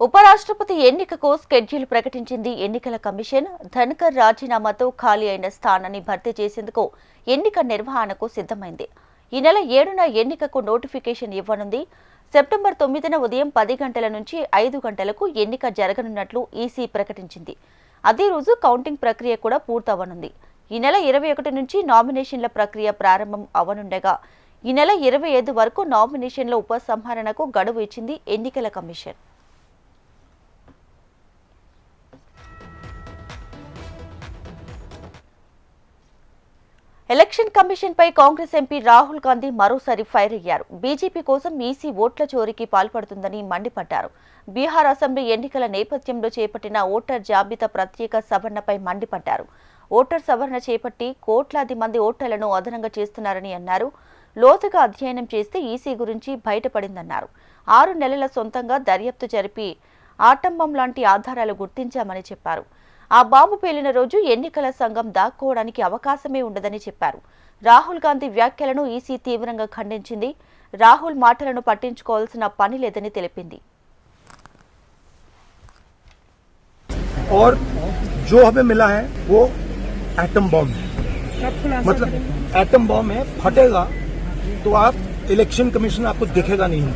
ఉపరాష్ట్రపతి ఎన్నికకు స్కెడ్యూల్ ప్రకటించింది ఎన్నికల కమిషన్. ధన్కర్ రాజీనామాతో ఖాళీ అయిన స్థానాన్ని భర్తీ చేసేందుకు ఎన్నిక నిర్వహణకు సిద్ధమైంది. ఈ నెల 7న ఎన్నికకు నోటిఫికేషన్ ఇవ్వనుంది. సెప్టెంబర్ 9న ఉదయం 10 గంటల నుంచి 5 గంటలకు ఎన్నిక జరగనున్నట్లు ఈసీ ప్రకటించింది. అదే రోజు కౌంటింగ్ ప్రక్రియ కూడా పూర్తవనుంది. ఈ నెల 21 నుంచి నామినేషన్ల ప్రక్రియ ప్రారంభం అవనుండగా ఈ నెల 25 వరకు నామినేషన్ల ఉపసంహరణకు గడువు ఇచ్చింది ఎన్నికల కమిషన్. ఎలక్షన్ కమిషన్ పై కాంగ్రెస్ ఎంపీ రాహుల్ గాంధీ మరోసారి ఫైర్ అయ్యారు. బీజేపీ కోసం ఈసీ ఓట్ల చోరీకి పాల్పడుతుందని మండిపడ్డారు. బీహార్ అసెంబ్లీ ఎన్నికల నేపథ్యంలో చేపట్టిన ఓటర్ జాబితా ప్రత్యేక సవరణపై మండిపడ్డారు. ఓటర్ సవరణ చేపట్టి కోట్లాది మంది ఓటర్లను అదనంగా చేస్తున్నారని అన్నారు. లోతుగా అధ్యయనం చేస్తే ఈసీ గురించి బయటపడిందన్నారు. 6 నెలల సొంతంగా దర్యాప్తు జరిపి ఆటంబం లాంటి ఆధారాలు గుర్తించామని చెప్పారు. ఆ బాంబు పేలిన రోజు ఎన్నికల సంఘం దాక్కోవడానికి అవకాశమే ఉండదని చెప్పారు. రాహుల్ గాంధీ వ్యాఖ్యలను ఈసీ తీవ్రంగా ఖండించింది. రాహుల్ మాటలను పట్టించుకోవాల్సిన పని లేదని తెలిపింది. और जो हमें मिला है वो एटम बॉम्ब है, मतलब एटम बॉम्ब है, फटेगा तो आप इलेक्शन कमीशन आपको दिखेगा नहीं।